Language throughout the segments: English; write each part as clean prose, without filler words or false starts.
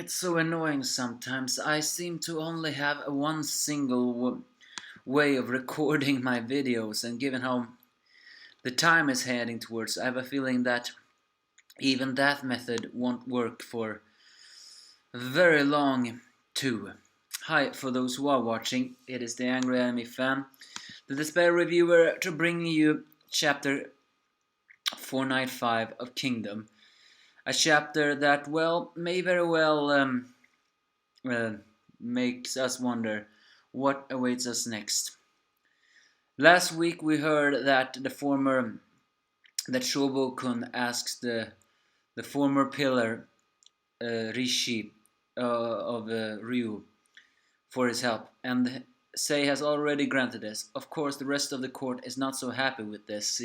It's so annoying sometimes. I seem to only have one single way of recording my videos, and given how the time is heading towards, I have a feeling that even that method won't work for very long too. Hi, for those who are watching, it is the Angry Anime Fan, the Despair Reviewer, to bring you chapter 495 of Kingdom. A chapter that, well, may very well uh, makes us wonder what awaits us next. Last week we heard that Shobo-kun asks the former pillar Rishi of Ryu for his help, and Sei has already granted this. Of course, the rest of the court is not so happy with this,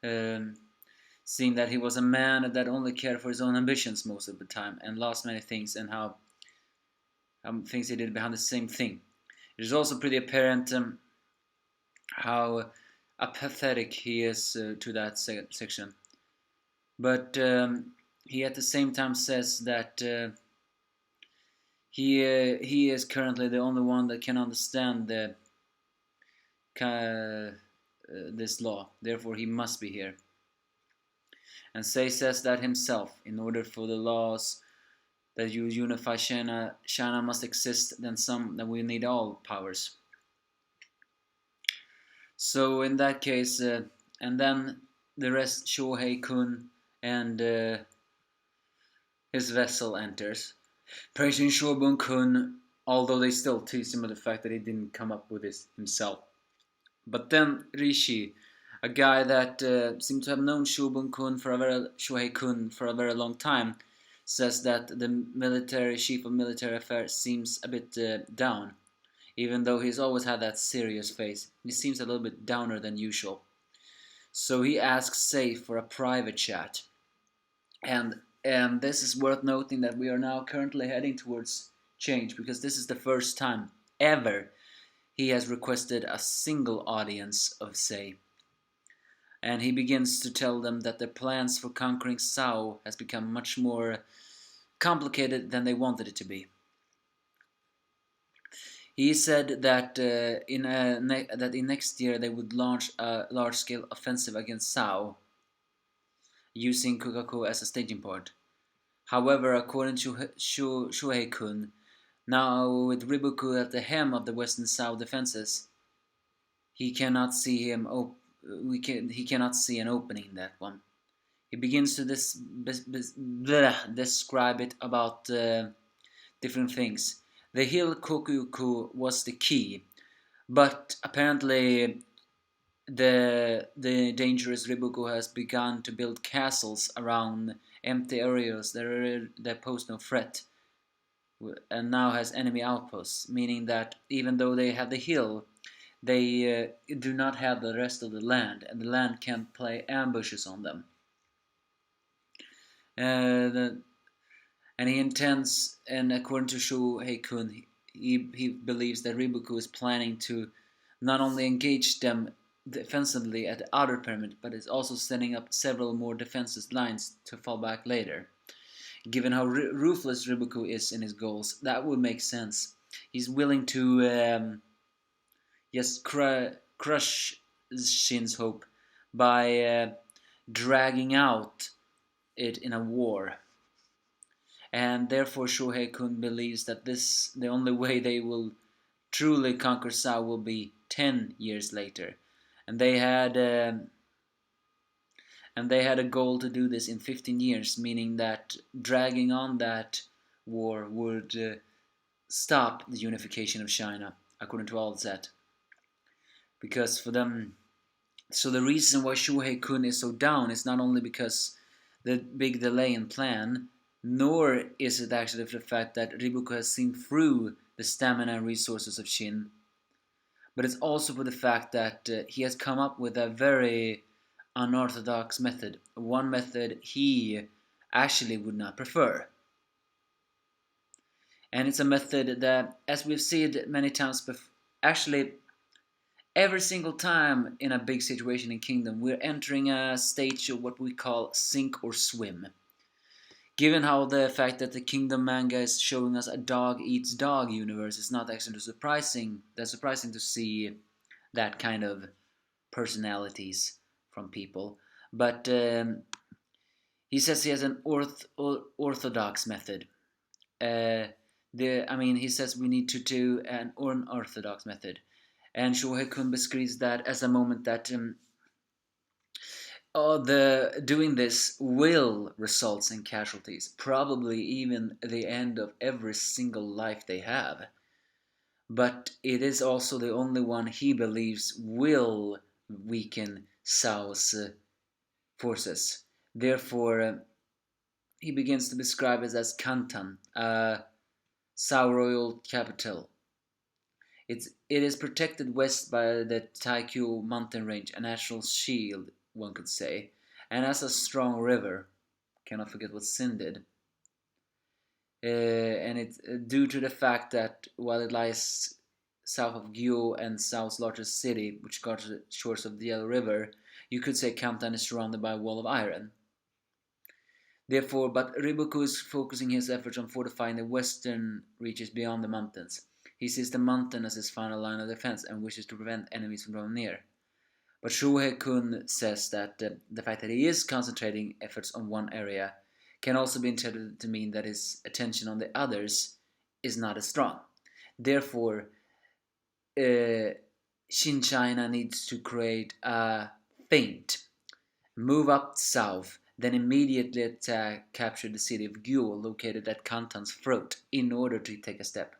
um, seeing that he was a man that only cared for his own ambitions most of the time and lost many things, and how things he did behind the same thing. It is also pretty apparent how apathetic he is to that section. But he at the same time says that he is currently the only one that can understand this law. Therefore, he must be here. And Sei says that himself. In order for the laws that you unify China must exist, then we need all powers. So in that case, and then the rest, Shohei-kun and his vessel enters, praising Shobun-kun, although they still tease him with the fact that he didn't come up with this himself. But then Rishi, a guy that seemed to have known Shohei-kun for a very long time, says that the chief of military affairs seems a bit down. Even though he's always had that serious face, he seems a little bit downer than usual. So he asks Sei for a private chat. And this is worth noting that we are now currently heading towards change, because this is the first time ever he has requested a single audience of Sei. And he begins to tell them that their plans for conquering Sao has become much more complicated than they wanted it to be. He said that in next year they would launch a large-scale offensive against Sao, using Kukaku as a staging point. However, according to Shuhei-kun, now with Riboku at the helm of the Western Sao defenses, he cannot see an opening in that one. He begins to describe it about different things. The hill Kokuku was the key, but apparently the dangerous Riboku has begun to build castles around empty areas that pose no threat, and now has enemy outposts, meaning that even though they have the hill, they do not have the rest of the land, and the land can't play ambushes on them. And he intends, and according to Shuhei-kun, he believes that Riboku is planning to not only engage them defensively at the outer pyramid, but is also setting up several more defensive lines to fall back later. Given how ruthless Riboku is in his goals, that would make sense. He's willing to just crush Shin's hope by dragging out it in a war. And therefore Shohei-kun believes that the only way they will truly conquer Sao will be 10 years later. And they had a goal to do this in 15 years, meaning that dragging on that war would stop the unification of China, according to all that. Because for them, so the reason why Shohei-kun is so down is not only because the big delay in plan, nor is it actually for the fact that Riboku has seen through the stamina and resources of Shin, but it's also for the fact that he has come up with a very unorthodox method, one method he actually would not prefer. And it's a method that, as we've seen many times before, actually every single time in a big situation in Kingdom, we're entering a stage of what we call sink or swim. Given how the fact that the Kingdom manga is showing us a dog eats dog universe, it's not actually surprising. That's surprising to see that kind of personalities from people. But he says he has an orthodox method. Uh, he says we need to do an unorthodox method, and Shohei Kun describes that as a moment that the doing this will result in casualties, probably even the end of every single life they have. But it is also the only one he believes will weaken Sao's forces. Therefore, he begins to describe it as Kantan, Sao royal capital. It is protected west by the Taikyu mountain range, a natural shield, one could say, and has a strong river. Cannot forget what Sin did. And it's due to the fact that while it lies south of Gyo and South's largest city, which guards the shores of the Yellow River, you could say Kamtan is surrounded by a wall of iron. Therefore, but Riboku is focusing his efforts on fortifying the western reaches beyond the mountains. He sees the mountain as his final line of defense and wishes to prevent enemies from drawing near. But Shohei Kun says that the fact that he is concentrating efforts on one area can also be interpreted to mean that his attention on the others is not as strong. Therefore, Shin China needs to create a feint, move up south, then immediately attack, capture the city of Gyo located at Kantan's throat in order to take a step.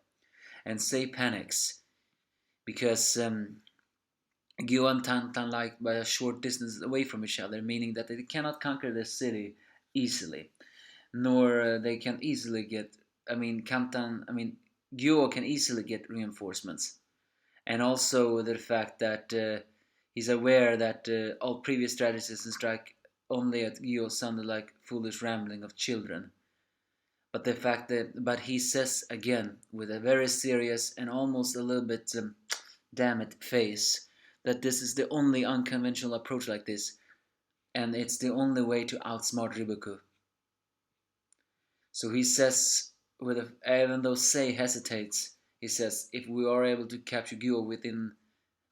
And Sei panics because Gyo and Tantan lie by a short distance away from each other, meaning that they cannot conquer the city easily, nor they can easily get. Gyo can easily get reinforcements, and also the fact that he's aware that all previous strategies and strike only at Gyo sounded like foolish rambling of children. But he says again with a very serious and almost a little bit damn it face that this is the only unconventional approach like this, and it's the only way to outsmart Riboku. So he says, even though Sei hesitates, he says, if we are able to capture Gyo within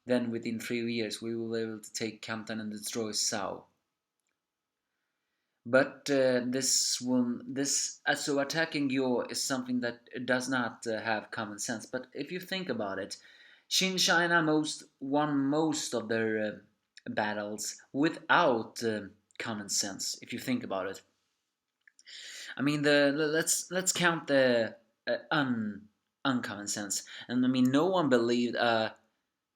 3 years, we will be able to take Kamtan and destroy Sao. But so attacking Gyo is something that does not have common sense. But if you think about it, Shin China won most of their battles without common sense. If you think about it, I mean, let's count the uncommon sense, and I mean, no one believed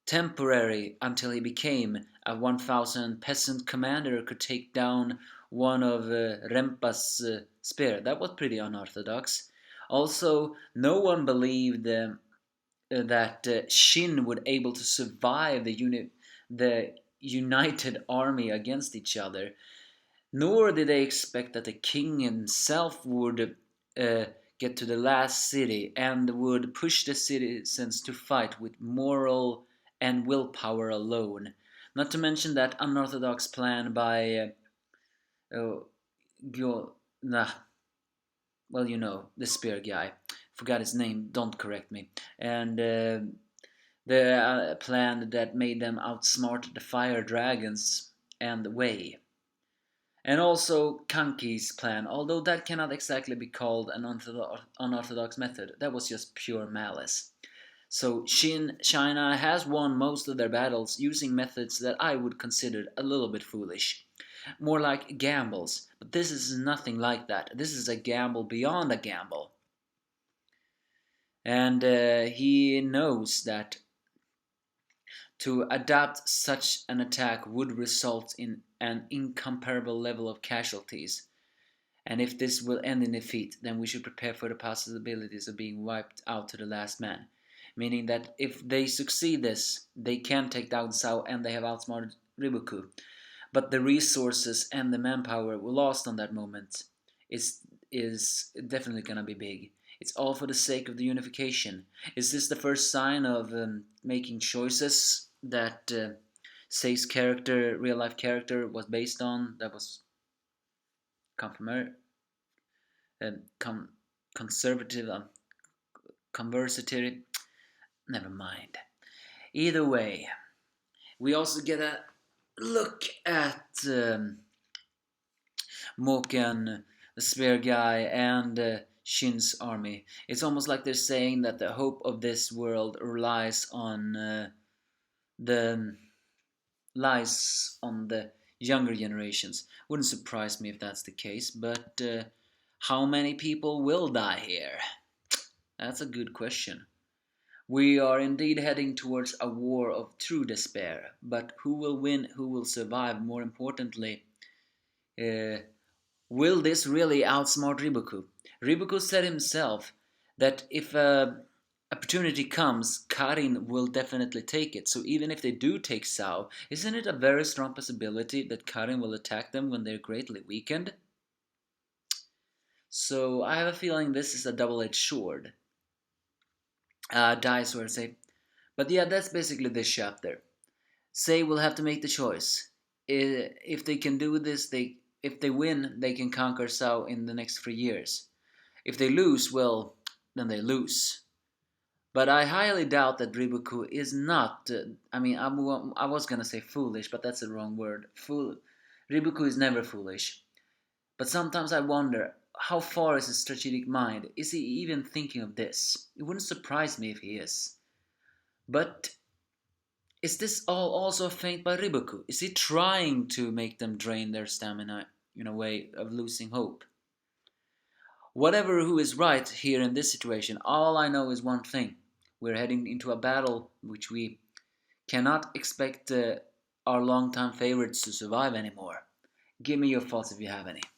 temporary until he became a 1,000 peasant commander could take down one of Rempa's spear. That was pretty unorthodox. Also, no one believed that Shin would able to survive the united army against each other. Nor did they expect that the king himself would get to the last city and would push the citizens to fight with moral and willpower alone. Not to mention that unorthodox plan by Gyo, nah, well, the spear guy. Forgot his name, don't correct me. And the plan that made them outsmart the fire dragons and Wei. And also Kanki's plan, although that cannot exactly be called an unorthodox method, that was just pure malice. So China has won most of their battles using methods that I would consider a little bit foolish. More like gambles, but this is nothing like that. This is a gamble beyond a gamble. And he knows that to adapt such an attack would result in an incomparable level of casualties. And if this will end in defeat, then we should prepare for the possibilities of being wiped out to the last man. Meaning that if they succeed this, they can take down Sao and they have outsmarted Riboku. But the resources and the manpower we lost on that moment is definitely gonna be big. It's all for the sake of the unification. Is this the first sign of making choices that Sei's character, real life character, was based on? That was confirmed. con- conservative, conversative. Never mind. Either way, we also get a look at Moken, the Spear Guy, and Shin's army. It's almost like they're saying that the hope of this world the the younger generations. Wouldn't surprise me if that's the case, but how many people will die here? That's a good question. We are indeed heading towards a war of true despair, but who will win, who will survive? More importantly, uh, will this really outsmart Riboku? Riboku said himself that if a opportunity comes, Karin will definitely take it. So even if they do take Sao, isn't it a very strong possibility that Karin will attack them when they're greatly weakened? So I have a feeling this is a double-edged sword. Die sword, say. But yeah, that's basically this chapter. Say will have to make the choice. If they can do this, if they win, they can conquer Sao in the next 3 years. If they lose, well, then they lose. But I highly doubt that Riboku is not. I was gonna say foolish, but that's the wrong word. Riboku is never foolish. But sometimes I wonder how far is his strategic mind? Is he even thinking of this? It wouldn't surprise me if he is. But is this all also a feint by Riboku? Is he trying to make them drain their stamina in a way of losing hope? Whatever who is right here in this situation, all I know is one thing. We're heading into a battle which we cannot expect our longtime favorites to survive anymore. Give me your thoughts if you have any.